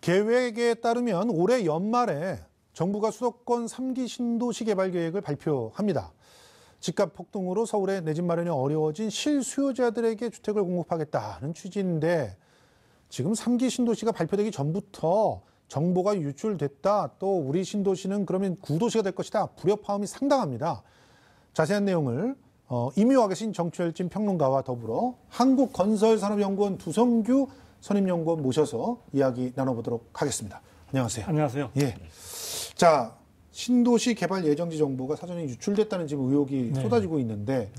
계획에 따르면 올해 연말에 정부가 수도권 3기 신도시 개발 계획을 발표합니다. 집값 폭등으로 서울의 내 집 마련이 어려워진 실수요자들에게 주택을 공급하겠다는 취지인데 지금 3기 신도시가 발표되기 전부터 정보가 유출됐다. 또 우리 신도시는 그러면 구도시가 될 것이다. 불협화음이 상당합니다. 자세한 내용을 이미와 계신 정치혈진 평론가와 더불어 한국건설산업연구원 두성규 선임연구원 모셔서 이야기 나눠보도록 하겠습니다. 안녕하세요. 안녕하세요. 예. 자, 신도시 개발 예정지 정보가 사전에 유출됐다는 지금 의혹이 쏟아지고 있는데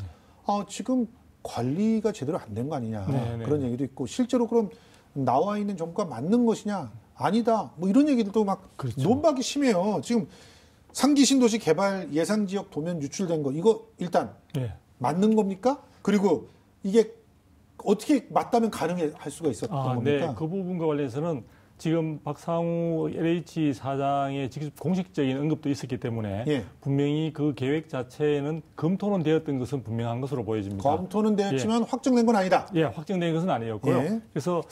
지금 관리가 제대로 안 된 거 아니냐 그런 얘기도 있고 실제로 그럼 나와 있는 정보가 맞는 것이냐 아니다 뭐 이런 얘기들도 막 논박이 심해요. 지금 3기 신도시 개발 예상 지역 도면 유출된 거 이거 일단 맞는 겁니까? 그리고 이게 어떻게 맞다면 가능할 수가 있었던 겁니까? 네, 그 부분과 관련해서는 지금 박상우 LH 사장의 직접 공식적인 언급도 있었기 때문에 분명히 그 계획 자체에는 검토는 되었던 것은 분명한 것으로 보여집니다. 검토는 되었지만 확정된 건 아니다. 예, 확정된 것은 아니었고요. 그래서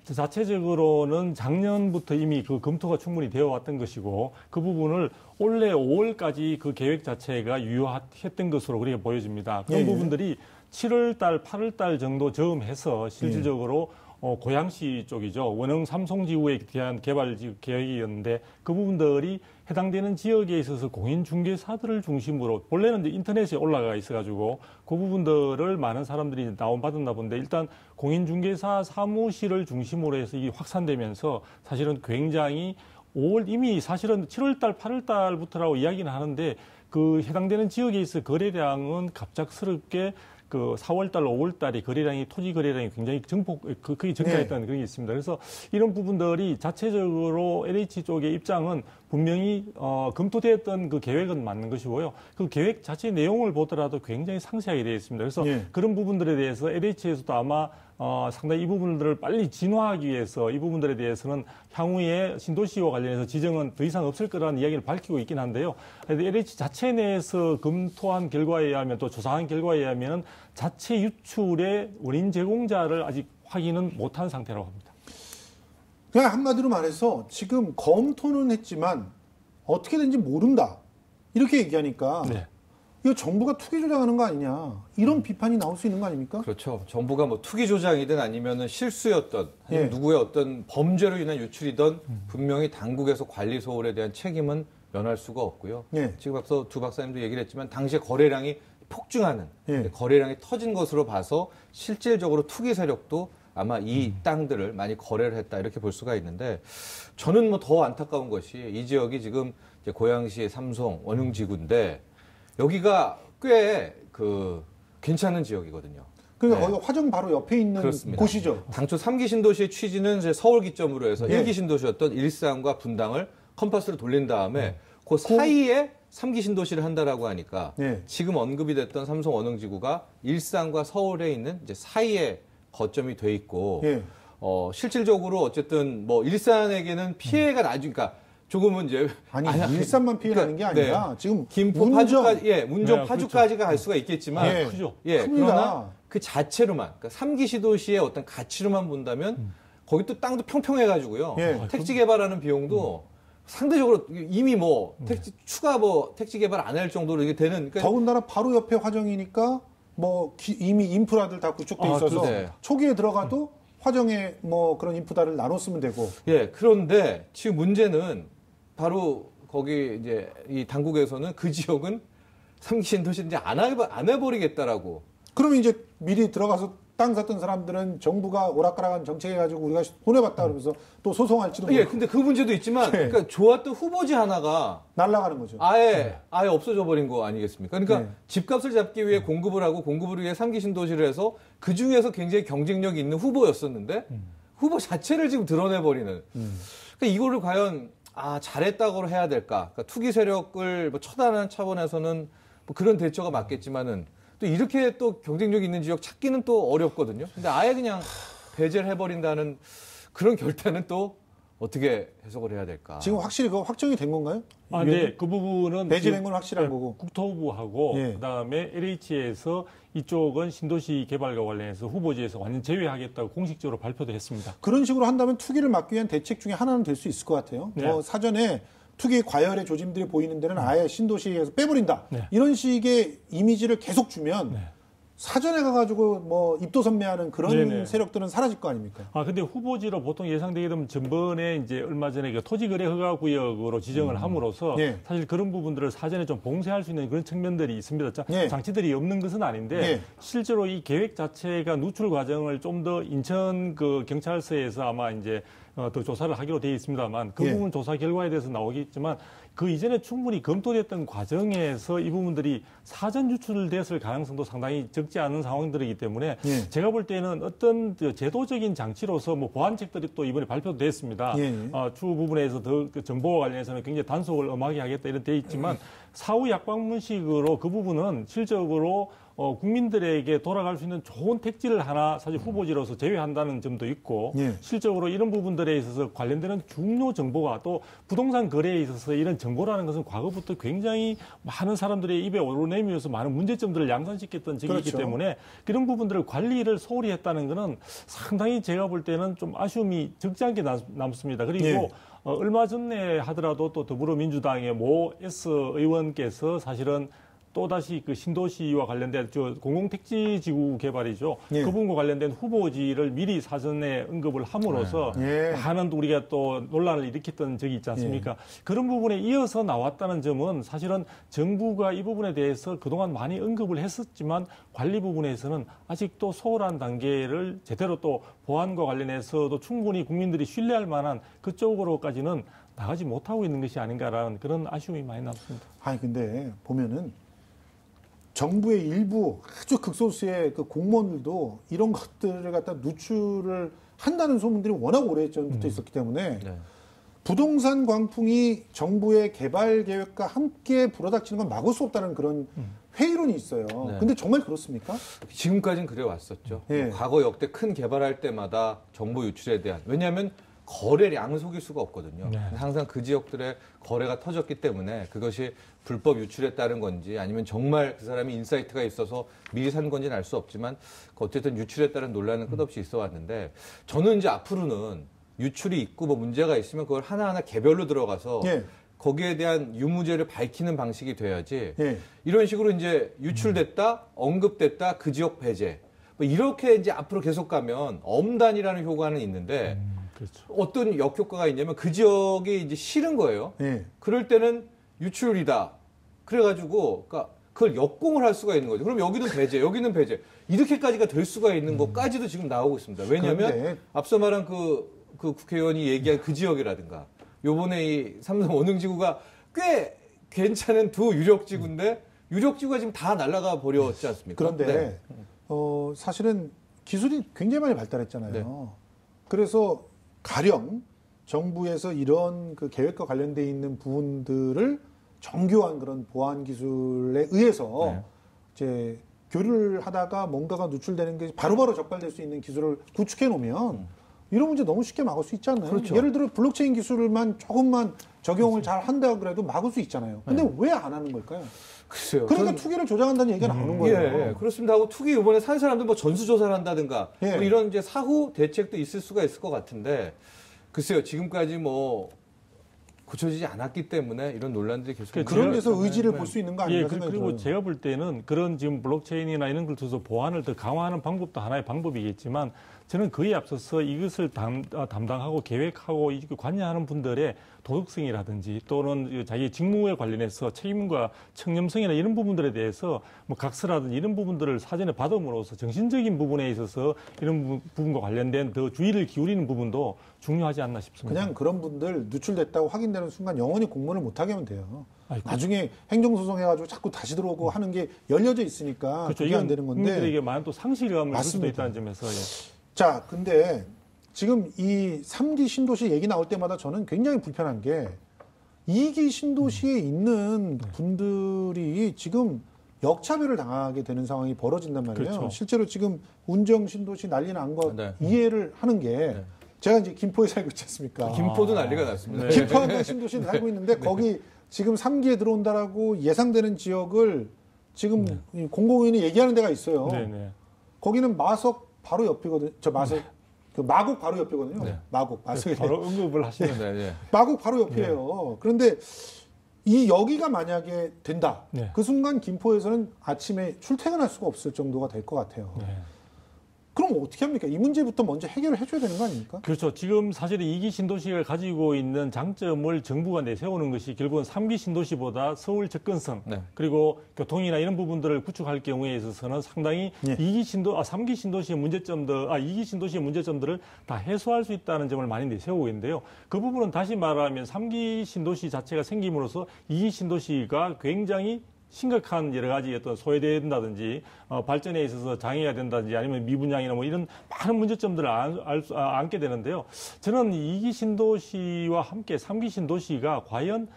자체적으로는 작년부터 이미 그 검토가 충분히 되어 왔던 것이고 그 부분을 올해 5월까지 그 계획 자체가 유효했던 것으로 그렇게 보여집니다. 그런 부분들이 7월 달, 8월 달 정도 즈음해서 실질적으로 고양시 쪽이죠. 원흥 삼송지구에 대한 개발 계획이었는데 그 부분들이 해당되는 지역에 있어서 공인중개사들을 중심으로 원래는 이제 인터넷에 올라가 있어가지고 그 부분들을 많은 사람들이 다운받았나 본데 일단 공인중개사 사무실을 중심으로 해서 이 확산되면서 사실은 굉장히 5월 이미 사실은 7월 달, 8월 달부터라고 이야기는 하는데 그 해당되는 지역에 있어 거래량은 갑작스럽게 그 4월 달, 5월 달에 거래량이 토지 거래량이 굉장히 거의 증가했다는 그런 게 있습니다. 그래서 이런 부분들이 자체적으로 LH 쪽의 입장은 분명히 검토되었던 그 계획은 맞는 것이고요. 그 계획 자체 내용을 보더라도 굉장히 상세하게 되어 있습니다. 그래서 그런 부분들에 대해서 LH에서도 아마 상당히 이 부분들을 빨리 진화하기 위해서 이 부분들에 대해서는 향후에 신도시와 관련해서 지정은 더 이상 없을 거라는 이야기를 밝히고 있긴 한데요. LH 자체 내에서 검토한 결과에 의하면 또 조사한 결과에 의하면 자체 유출의 원인 제공자를 아직 확인은 못한 상태라고 합니다. 그냥 한마디로 말해서 지금 검토는 했지만 어떻게 된지 모른다. 이렇게 얘기하니까 이거 정부가 투기 조장하는 거 아니냐. 이런 비판이 나올 수 있는 거 아닙니까? 그렇죠. 정부가 뭐 투기 조장이든 아니면은 실수였던 아니면 누구의 어떤 범죄로 인한 유출이든 분명히 당국에서 관리 소홀에 대한 책임은 면할 수가 없고요. 지금 두 박사님도 얘기를 했지만 당시에 거래량이 폭증하는 거래량이 터진 것으로 봐서 실질적으로 투기 세력도 아마 이 땅들을 많이 거래를 했다 이렇게 볼 수가 있는데 저는 뭐 더 안타까운 것이 이 지역이 지금 이제 고양시의 삼송 원흥지구인데 여기가 꽤 괜찮은 지역이거든요. 그러니까 거기 화정 바로 옆에 있는 곳이죠. 당초 3기 신도시의 취지는 이제 서울 기점으로 해서 1기 신도시였던 일산과 분당을 컴파스로 돌린 다음에 그 사이에 3기 신도시를 한다라고 하니까 지금 언급이 됐던 삼성 원흥지구가 일산과 서울에 있는 이제 사이에 거점이 돼 있고 실질적으로 어쨌든 뭐 일산에게는 피해가 그러니까 조금은 이제 일산만 피해나는 게 아니라 지금 김포 파주까지 문정 파주까지가 갈 수가 있겠지만 크죠. 그러나 그 자체로만 그러니까 3기 시도시의 어떤 가치로만 본다면 거기 또 땅도 평평해가지고요 택지 개발하는 비용도 상대적으로 이미 뭐 추가 택지 개발 안 할 정도로 이게 되는 그러니까 더군다나 바로 옆에 화정이니까 뭐 이미 인프라들 다 구축돼 있어서 초기에 들어가도 화정에 뭐 그런 인프라를 나눠 쓰면 되고 그런데 지금 문제는 바로 거기 이제 이 당국에서는 그 지역은 3기 신도시 이제 안 해버리겠다라고. 그러면 이제 미리 들어가서 땅 샀던 사람들은 정부가 오락가락한 정책해가지고 우리가 손해봤다 그러면서 또 소송할지도 모르고. 근데 그 문제도 있지만 그러니까 좋았던 후보지 하나가 날아가는 거죠. 아예 없어져 버린 거 아니겠습니까? 그러니까 집값을 잡기 위해 공급을 하고 공급을 위해 3기 신도시를 해서 그 중에서 굉장히 경쟁력이 있는 후보였었는데 후보 자체를 지금 드러내버리는. 그러니까 이거를 과연 잘했다고 해야 될까? 그러니까 투기 세력을 뭐 처단하는 차원에서는 뭐 그런 대처가 맞겠지만은 또 이렇게 또 경쟁력 있는 지역 찾기는 또 어렵거든요. 근데 아예 그냥 배제를 해버린다는 그런 결단은 또 어떻게 해석을 해야 될까? 지금 확실히 그거 확정이 된 건가요? 네, 그 부분은 배제된 건 확실한 거고. 국토부하고 그다음에 LH에서 이쪽은 신도시 개발과 관련해서 후보지에서 완전 제외하겠다고 공식적으로 발표도 했습니다. 그런 식으로 한다면 투기를 막기 위한 대책 중에 하나는 될 수 있을 것 같아요. 네. 사전에 투기 과열의 조짐들이 보이는 데는 아예 신도시에서 빼버린다. 네. 이런 식의 이미지를 계속 주면 사전에 가가지고 뭐 입도 선매하는 그런 네네. 세력들은 사라질 거 아닙니까? 근데 후보지로 보통 예상되게 되면 전번에 이제 얼마 전에 그 토지거래 허가 구역으로 지정을 함으로써 사실 그런 부분들을 사전에 좀 봉쇄할 수 있는 그런 측면들이 있습니다. 장치들이 없는 것은 아닌데 실제로 이 계획 자체가 누출 과정을 좀 더 인천 그 경찰서에서 아마 이제 더 조사를 하기로 되어 있습니다만 그 부분 조사 결과에 대해서 나오겠지만 그 이전에 충분히 검토됐던 과정에서 이 부분들이 사전 유출됐을 가능성도 상당히 적지 않은 상황들이기 때문에 제가 볼 때는 어떤 제도적인 장치로서 뭐 보완책들이 또 이번에 발표됐습니다. 추 부분에서 더 그 정보와 관련해서는 굉장히 단속을 엄하게 하겠다 이런 데 있지만 사후 약방문식으로 그 부분은 실적으로 국민들에게 돌아갈 수 있는 좋은 택지를 하나 사실 후보지로서 제외한다는 점도 있고 실적으로 이런 부분들에 있어서 관련되는 중요 정보가 또 부동산 거래에 있어서 이런 정보라는 것은 과거부터 굉장히 많은 사람들의 입에 오르내면서 많은 문제점들을 양산시켰던 적이기 때문에 그런 부분들을 관리를 소홀히 했다는 것은 상당히 제가 볼 때는 좀 아쉬움이 적지 않게 남습니다. 그리고 얼마 전에 하더라도 또 더불어민주당의 모 S 의원께서 사실은 또다시 그 신도시와 관련된 공공택지지구 개발이죠. 그 부분과 관련된 후보지를 미리 사전에 언급을 함으로써 많은 우리가 또 논란을 일으켰던 적이 있지 않습니까? 그런 부분에 이어서 나왔다는 점은 사실은 정부가 이 부분에 대해서 그동안 많이 언급을 했었지만 관리 부분에서는 아직도 소홀한 단계를 제대로 또 보안과 관련해서도 충분히 국민들이 신뢰할 만한 그쪽으로까지는 나가지 못하고 있는 것이 아닌가라는 그런 아쉬움이 많이 남습니다. 아니 근데 보면은 정부의 일부 아주 극소수의 그 공무원들도 이런 것들을 갖다 누출을 한다는 소문들이 워낙 오래전부터 있었기 때문에 부동산 광풍이 정부의 개발 계획과 함께 불어닥치는 건 막을 수 없다는 그런 회의론이 있어요. 근데 정말 그렇습니까? 지금까지는 그래 왔었죠. 과거 역대 큰 개발할 때마다 정보 유출에 대한 왜냐하면 거래량을 속일 수가 없거든요. 항상 그 지역들의 거래가 터졌기 때문에 그것이 불법 유출에 따른 건지 아니면 정말 그 사람이 인사이트가 있어서 미리 산 건지는 알 수 없지만 어쨌든 유출에 따른 논란은 끝없이 있어 왔는데 저는 이제 앞으로는 유출이 있고 뭐 문제가 있으면 그걸 하나하나 개별로 들어가서 거기에 대한 유무죄를 밝히는 방식이 돼야지 이런 식으로 이제 유출됐다, 언급됐다, 그 지역 배제 뭐 이렇게 이제 앞으로 계속 가면 엄단이라는 효과는 있는데 그렇죠. 어떤 역효과가 있냐면 그 지역이 이제 싫은 거예요. 그럴 때는 유출이다. 그래가지고 그걸 역공을 할 수가 있는 거죠. 그럼 여기는 배제, 여기는 배제. 이렇게까지가 될 수가 있는 것까지도 지금 나오고 있습니다. 왜냐하면 앞서 말한 그 국회의원이 얘기한 그 지역이라든가 요번에 이 삼성 원흥지구가 꽤 괜찮은 두 유력지구인데 유력지구가 지금 다 날아가 버렸지 않습니까? 그런데 사실은 기술이 굉장히 많이 발달했잖아요. 그래서 가령 정부에서 이런 그 계획과 관련돼 있는 부분들을 정교한 그런 보안 기술에 의해서 이제 교류를 하다가 뭔가가 누출되는 게 바로바로 적발될 수 있는 기술을 구축해 놓으면 이런 문제 너무 쉽게 막을 수 있잖아요. 예를 들어 블록체인 기술만 조금만 적용을 잘 한다 그래도 막을 수 있잖아요. 근데 왜 안 하는 걸까요? 글쎄요. 그러니까 투기를 조장한다는 얘기가 나오는 거예요. 그렇습니다. 하고 투기 이번에 산 사람들 뭐 전수조사를 한다든가 뭐 이런 이제 사후 대책도 있을 수가 있을 것 같은데 글쎄요. 지금까지 뭐 고쳐지지 않았기 때문에 이런 논란들이 계속 그런 데서 의지를 볼 수 있는 거 아닌가 생각이 그리고 들어요. 제가 볼 때는 그런 지금 블록체인이나 이런 걸 통해서 보안을 더 강화하는 방법도 하나의 방법이겠지만 저는 그에 앞서서 이것을 담당하고 계획하고 관여하는 분들의 도덕성이라든지 또는 자기 직무에 관련해서 책임과 청렴성이나 이런 부분들에 대해서 뭐 각서라든지 이런 부분들을 사전에 받음으로써 정신적인 부분에 있어서 이런 부분과 관련된 더 주의를 기울이는 부분도 중요하지 않나 싶습니다. 그냥 그런 분들 누출됐다고 확인되는 순간 영원히 공무원을 못하게 하면 돼요. 나중에 행정소송해가지고 자꾸 다시 들어오고 하는 게 열려져 있으니까 그렇죠. 그게 안 되는 건데. 국민들에게 많은 또 상실감을 줄 수도 있다는 점에서. 자, 근데 지금 이 3기 신도시 얘기 나올 때마다 저는 굉장히 불편한 게 2기 신도시에 있는 분들이 지금 역차별을 당하게 되는 상황이 벌어진단 말이에요. 그렇죠. 실제로 지금 운정 신도시 난리 난 거 이해를 하는 게 제가 이제 김포에 살고 있지 않습니까? 김포도 난리가 났습니다. 네. 김포하고 신도시에 살고 있는데 거기 지금 3기에 들어온다라고 예상되는 지역을 지금 공공위원이 얘기하는 데가 있어요. 네네. 거기는 마석 바로 옆이거든요. 저 마석 그 마곡 바로 옆이거든요. 네. 마곡 마석이 바로 언급을 하시는. 네, 네. 마곡 바로 옆이에요. 그런데 이 여기가 만약에 된다. 네. 그 순간 김포에서는 아침에 출퇴근할 수가 없을 정도가 될 것 같아요. 네. 그럼 어떻게 합니까? 이 문제부터 먼저 해결을 해줘야 되는 거 아닙니까? 그렇죠. 지금 사실 2기 신도시가 가지고 있는 장점을 정부가 내세우는 것이 결국은 3기 신도시보다 서울 접근성 네. 그리고 교통이나 이런 부분들을 구축할 경우에 있어서는 상당히 예. 3기 신도시의 문제점들, 2기 신도시의 문제점들을 다 해소할 수 있다는 점을 많이 내세우고 있는데요. 그 부분은 다시 말하면 3기 신도시 자체가 생김으로써 2기 신도시가 굉장히 심각한 여러 가지 어떤 소외된다든지 발전에 있어서 장애가 된다든지 아니면 미분양이나 뭐 이런 많은 문제점들을 안게 되는데요. 저는 2기 신도시와 함께 3기 신도시가 과연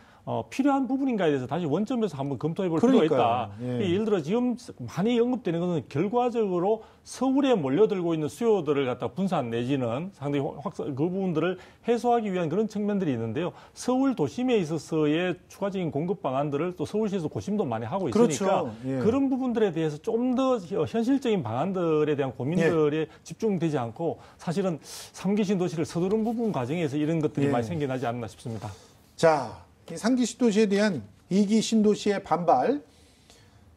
필요한 부분인가에 대해서 다시 원점에서 한번 검토해 볼 필요가 있다. 예. 예를 들어 지금 많이 언급되는 것은 결과적으로 서울에 몰려들고 있는 수요들을 갖다 분산 내지는 상당히 그 부분들을 해소하기 위한 그런 측면들이 있는데요. 서울 도심에 있어서의 추가적인 공급 방안들을 또 서울시에서 고심도 많이 하고 있으니까 그렇죠. 예. 그런 부분들에 대해서 좀 더 현실적인 방안들에 대한 고민들에 집중되지 않고 사실은 3기 신도시를 서두른 부분 과정에서 이런 것들이 예. 많이 생겨나지 않나 싶습니다. 자, 이 3기 신도시에 대한 2기 신도시의 반발.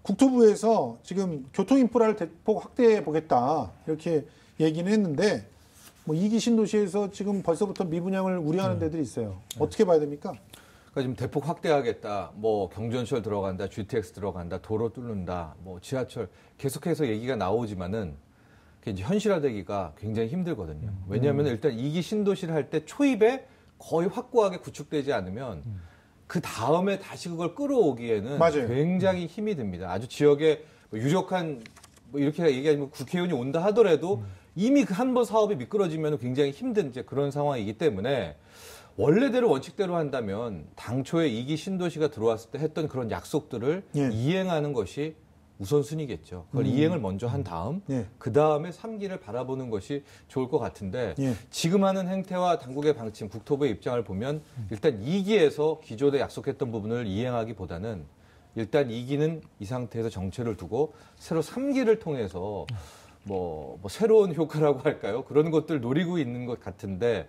국토부에서 지금 교통 인프라를 대폭 확대해 보겠다 이렇게 얘기는 했는데 뭐 2기 신도시에서 지금 벌써부터 미분양을 우려하는 데들이 있어요. 어떻게 봐야 됩니까? 그러니까 지금 대폭 확대하겠다. 뭐 경전시설 들어간다, GTX 들어간다, 도로 뚫는다, 뭐 지하철 계속해서 얘기가 나오지만은 그게 이제 현실화되기가 굉장히 힘들거든요. 왜냐하면 일단 2기 신도시를 할 때 초입에 거의 확고하게 구축되지 않으면 그 다음에 다시 그걸 끌어오기에는 맞아요. 굉장히 힘이 듭니다. 아주 지역에 뭐 유력한 뭐 이렇게 얘기하면 국회의원이 온다 하더라도 이미 그 한 번 사업이 미끄러지면 굉장히 힘든 이제 그런 상황이기 때문에 원래대로 원칙대로 한다면 당초에 2기 신도시가 들어왔을 때 했던 그런 약속들을 예. 이행하는 것이 우선순위겠죠. 그걸 이행을 먼저 한 다음 예. 그 다음에 3기를 바라보는 것이 좋을 것 같은데 예. 지금 하는 행태와 당국의 방침, 국토부의 입장을 보면 일단 2기에서 기존에 약속했던 부분을 이행하기보다는 일단 2기는 이 상태에서 정체를 두고 새로 3기를 통해서 뭐 새로운 효과라고 할까요? 그런 것들 노리고 있는 것 같은데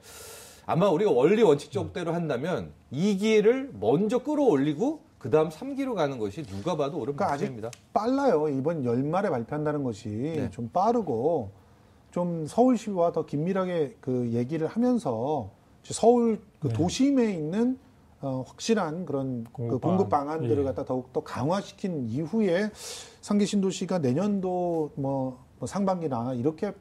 아마 우리가 원리 원칙적대로 한다면 2기를 먼저 끌어올리고 그 다음 3기로 가는 것이 누가 봐도 옳은 그러니까 방식입니다. 아직 빨라요. 이번 연말에 발표한다는 것이 네. 좀 빠르고 좀 서울시와 더 긴밀하게 그 얘기를 하면서 서울 그 도심에 있는 확실한 그런 공급 방안들을 갖다 더욱더 강화시킨 이후에 3기 신도시가 내년도 뭐 상반기나 이렇게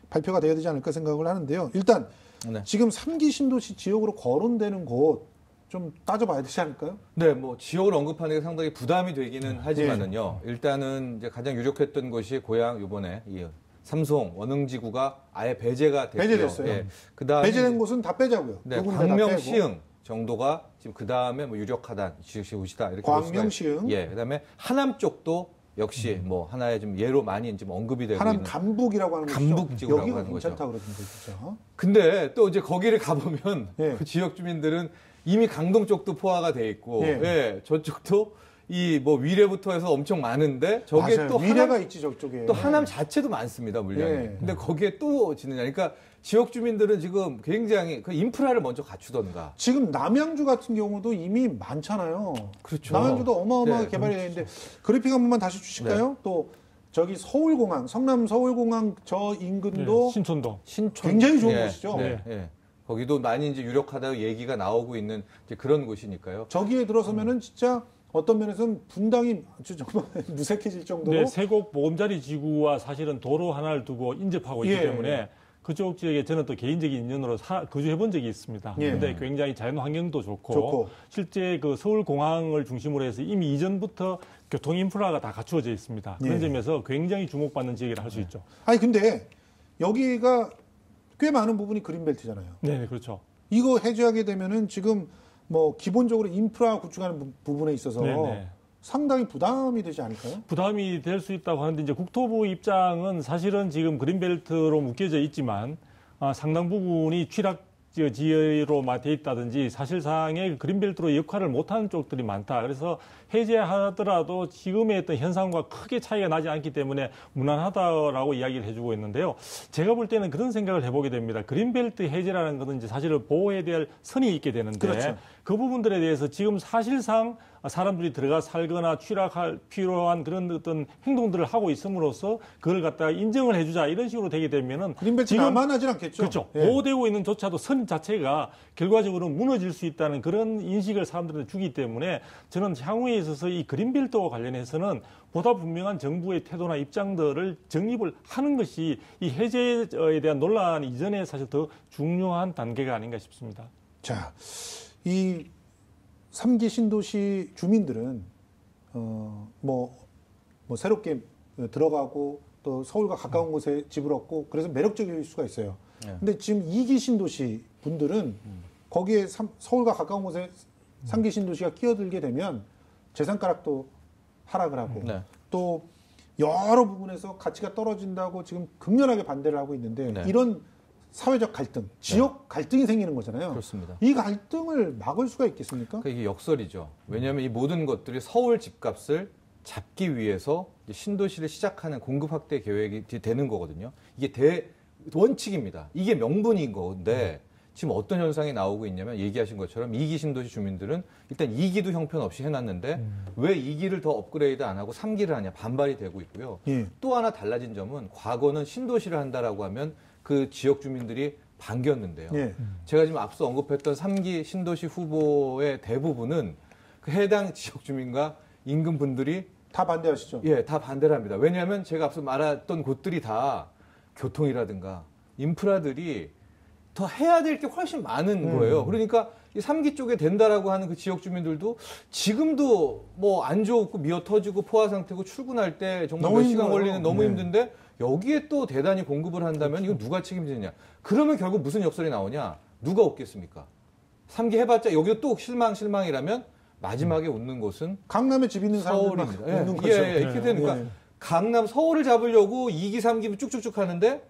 발표가 돼야 되지 않을까 생각을 하는데요. 일단 네. 지금 3기 신도시 지역으로 거론되는 곳 좀 따져봐야 되지 않을까요? 네, 뭐 지역을 언급하는 게 상당히 부담이 되기는 하지만은요. 일단은 이제 가장 유력했던 곳이 고향 이번에 이 삼송 원흥지구가 아예 배제가 됐고요. 배제됐어요. 예, 그다음에 배제된 곳은 다 빼자고요. 네, 두 군데 다 광명 빼고. 시흥 정도가 지금 그다음에 뭐 유력하다, 지역시 오시다 이렇게 광명, 볼 수가 시흥. 예, 그다음에 하남 쪽도 역시 뭐 하나의 좀 예로 많이 지금 언급이 되고 하남 있는 감북이라고 하는 곳이죠. 감북지구라고 여기가 하는 거죠. 괜찮다 그러던데 진짜. 근데 또 이제 거기를 가보면 예. 그 지역 주민들은 이미 강동 쪽도 포화가 돼 있고, 예. 예, 저쪽도 이 뭐 위례부터 해서 엄청 많은데 저게 맞아요. 또 위례가 하남, 있지 저쪽에. 또 하남 자체도 많습니다 물량이. 예. 근데 거기에 또 지느냐. 그러니까 지역 주민들은 지금 굉장히 그 인프라를 먼저 갖추던가. 지금 남양주 같은 경우도 이미 많잖아요. 그렇죠. 남양주도 어마어마하게 네, 개발이 되는데 그래픽 한 번만 다시 주실까요? 또 저기 서울공항, 성남 서울공항 저 인근도 신촌도. 신촌 굉장히 좋은 곳이죠. 네, 예. 거기도 많이 이제 유력하다고 얘기가 나오고 있는 이제 그런 곳이니까요. 저기에 들어서면은 진짜 어떤 면에서는 분당이 아주 정말 무색해질 정도로 네, 세곡 보금자리 지구와 사실은 도로 하나를 두고 인접하고 있기 예. 때문에 그쪽 지역에 저는 또 개인적인 인연으로 거주해 본 적이 있습니다. 예. 근데 굉장히 자연 환경도 좋고 실제 그 서울 공항을 중심으로 해서 이미 이전부터 교통 인프라가 다 갖추어져 있습니다. 그런 예. 점에서 굉장히 주목받는 지역이라 할 수 있죠. 아니 근데 여기가 꽤 많은 부분이 그린벨트잖아요. 네, 그렇죠. 이거 해제하게 되면은 지금 뭐 기본적으로 인프라 구축하는 부분에 있어서 네네. 상당히 부담이 되지 않을까요? 부담이 될 수 있다고 하는데 이제 국토부 입장은 사실은 지금 그린벨트로 묶여져 있지만 상당 부분이 취락지로 돼 있다든지 사실상의 그린벨트로 역할을 못하는 쪽들이 많다. 그래서 해제하더라도 지금의 어떤 현상과 크게 차이가 나지 않기 때문에 무난하다라고 이야기를 해주고 있는데요. 제가 볼 때는 그런 생각을 해보게 됩니다. 그린벨트 해제라는 것은 이제 사실은 보호해야 될 선이 있게 되는데 그렇죠. 그 부분들에 대해서 지금 사실상 사람들이 들어가 살거나 취락할 필요한 그런 어떤 행동들을 하고 있음으로써 그걸 갖다가 인정을 해주자 이런 식으로 되게 되면은 그린벨트는 남아나질 않겠죠. 그렇죠. 예. 보호되고 있는 조차도 선 자체가 결과적으로 무너질 수 있다는 그런 인식을 사람들한테 주기 때문에 저는 향후에 있어서 이 그린벨트와 관련해서는 보다 분명한 정부의 태도나 입장들을 정립을 하는 것이 이 해제에 대한 논란 이전에 사실 더 중요한 단계가 아닌가 싶습니다. 자, 이 3기 신도시 주민들은 뭐 새롭게 들어가고 또 서울과 가까운 곳에 집을 얻고 그래서 매력적일 수가 있어요. 네. 근데 지금 2기 신도시 분들은 거기에 서울과 가까운 곳에 3기 신도시가 끼어들게 되면 재산가락도 하락을 하고 네. 또 여러 부분에서 가치가 떨어진다고 지금 극렬하게 반대를 하고 있는데 네. 이런 사회적 갈등, 지역 갈등이 생기는 거잖아요. 그렇습니다. 이 갈등을 막을 수가 있겠습니까? 그러니까 이게 역설이죠. 왜냐하면 이 모든 것들이 서울 집값을 잡기 위해서 이제 신도시를 시작하는 공급 확대 계획이 되는 거거든요. 이게 원칙입니다. 이게 명분인 건데 지금 어떤 현상이 나오고 있냐면 얘기하신 것처럼 2기 신도시 주민들은 일단 2기도 형편없이 해놨는데 왜 2기를 더 업그레이드 안 하고 3기를 하냐 반발이 되고 있고요. 예. 또 하나 달라진 점은 과거는 신도시를 한다라고 하면 그 지역 주민들이 반겼는데요. 예. 제가 지금 앞서 언급했던 3기 신도시 후보의 대부분은 그 해당 지역 주민과 인근 분들이 다 반대하시죠? 예, 다 반대를 합니다. 왜냐하면 제가 앞서 말했던 곳들이 다 교통이라든가 인프라들이 더 해야 될 게 훨씬 많은 거예요. 그러니까 이 3기 쪽에 된다라고 하는 그 지역 주민들도 지금도 뭐 안 좋고 미어 터지고 포화 상태고 출근할 때 정말 너무 몇 시간 힘들어요. 걸리는 너무 네. 힘든데 여기에 또 대단히 공급을 한다면 이건 누가 책임지느냐. 그러면 결국 무슨 역설이 나오냐. 누가 없겠습니까? 3기 해봤자 여기도 또 실망이라면 마지막에 웃는 곳은 강남에 집 있는 사람들만 서울입니다. 웃는 거죠. 예, 이렇게 되니까 예. 강남 서울을 잡으려고 2기, 3기 쭉쭉쭉 하는데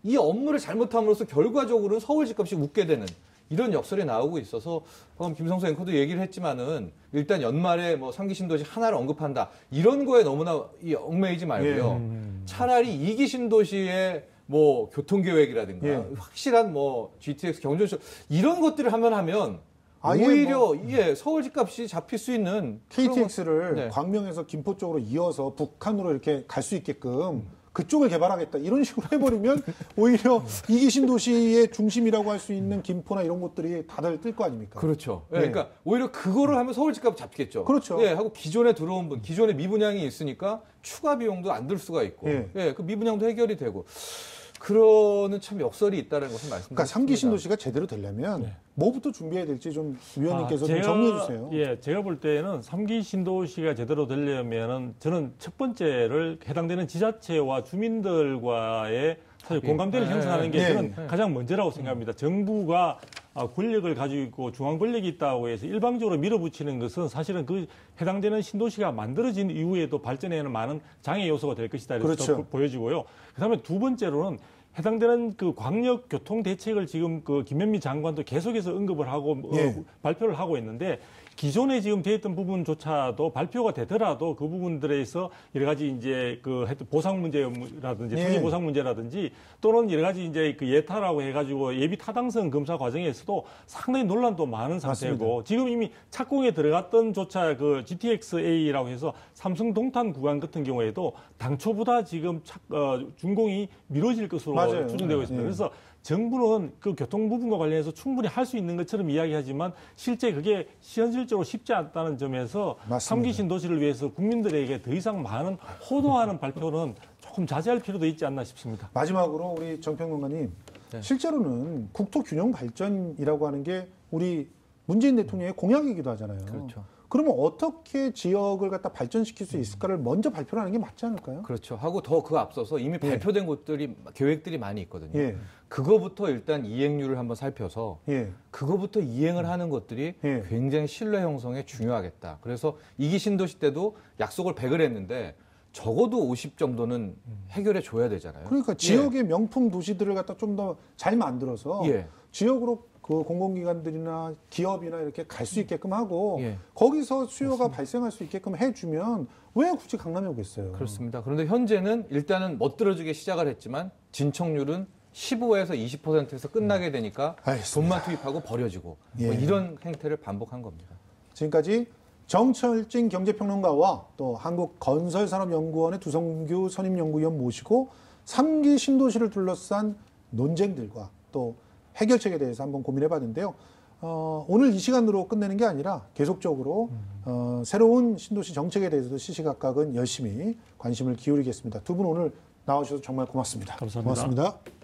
이 업무를 잘못함으로써 결과적으로는 서울 집값이 웃게 되는 이런 역설이 나오고 있어서 방금 김성수 앵커도 얘기를 했지만은 일단 연말에 뭐 3기 신도시 하나를 언급한다. 이런 거에 너무나 얽매이지 말고요. 차라리 2기 신도시의 뭐 교통계획이라든가 예. 확실한 뭐 GTX 경전시 이런 것들을 하면 아예 오히려 서울 집값이 잡힐 수 있는 KTX를 네. 광명에서 김포 쪽으로 이어서 북한으로 이렇게 갈 수 있게끔 그쪽을 개발하겠다 이런 식으로 해버리면 오히려 2기 신도시의 중심이라고 할 수 있는 김포나 이런 곳들이 다들 뜰 거 아닙니까? 그렇죠. 예, 네. 그러니까 오히려 그거를 하면 서울 집값 잡겠죠. 그렇죠. 예, 하고 기존에 들어온 분, 기존에 미분양이 있으니까 추가 비용도 안 들 수가 있고, 예. 그 미분양도 해결이 되고, 그러는 참 역설이 있다는 것을 말씀드립니다. 그러니까 3기 신도시가 제대로 되려면 뭐부터 준비해야 될지 좀 위원님께서 좀 정리해 주세요. 예, 제가 볼 때는 3기 신도시가 제대로 되려면은 저는 첫 번째를 해당되는 지자체와 주민들과의 사실 공감대를 형성하는 게 저는 가장 먼저라고 생각합니다. 정부가 권력을 가지고 있고 중앙 권력이 있다고 해서 일방적으로 밀어붙이는 것은 사실은 그 해당되는 신도시가 만들어진 이후에도 발전에는 많은 장애 요소가 될 것이다. 이렇게 그렇죠. 보여지고요. 그다음에 두 번째로는 해당되는 그 광역 교통 대책을 지금 그 김현미 장관도 계속해서 언급을 하고 발표를 하고 있는데 기존에 지금 돼 있던 부분조차도 발표가 되더라도 그 부분들에서 여러 가지 이제 그 보상 문제라든지 투기 보상 문제라든지 또는 여러 가지 이제 그 예타라고 해가지고 예비 타당성 검사 과정에서도 상당히 논란도 많은 상태고 맞습니다. 지금 이미 착공에 들어갔던 조차 그 GTX-A라고 해서 삼성 동탄 구간 같은 경우에도 당초보다 지금 준공이 미뤄질 것으로 맞아요. 추정되고 있습니다. 네. 그래서 정부는 그 교통 부분과 관련해서 충분히 할 수 있는 것처럼 이야기하지만 실제 그게 현실적으로 쉽지 않다는 점에서 맞습니다. 3기 신도시를 위해서 국민들에게 더 이상 많은 호도하는 발표는 조금 자제할 필요도 있지 않나 싶습니다. 마지막으로 우리 정평론가님 실제로는 국토균형 발전이라고 하는 게 우리 문재인 대통령의 공약이기도 하잖아요. 그렇죠. 그러면 어떻게 지역을 갖다 발전시킬 수 있을까를 먼저 발표를 하는 게 맞지 않을까요? 그렇죠. 하고 더 그 앞서서 이미 발표된 곳들이 계획들이 많이 있거든요. 예. 그거부터 일단 이행률을 한번 살펴서 예. 그거부터 이행을 하는 것들이 굉장히 신뢰 형성에 중요하겠다. 그래서 2기 신도시 때도 약속을 100을 했는데 적어도 50 정도는 해결해 줘야 되잖아요. 그러니까 지역의 명품 도시들을 갖다 좀 더 잘 만들어서 지역으로 그 공공기관들이나 기업이나 이렇게 갈 수 있게끔 하고 거기서 수요가 발생할 수 있게끔 해주면 왜 굳이 강남에 오겠어요? 그렇습니다. 그런데 현재는 일단은 멋들어지게 시작을 했지만 진척률은 15에서 20%에서 끝나게 되니까 돈만 투입하고 버려지고 뭐 이런 행태를 반복한 겁니다. 지금까지 정철진 경제평론가와 또 한국건설산업연구원의 두성규 선임연구위원 모시고 3기 신도시를 둘러싼 논쟁들과 또 해결책에 대해서 한번 고민해봤는데요. 오늘 이 시간으로 끝내는 게 아니라 계속적으로 새로운 신도시 정책에 대해서도 시시각각은 열심히 관심을 기울이겠습니다. 두 분 오늘 나와주셔서 정말 고맙습니다. 감사합니다. 고맙습니다.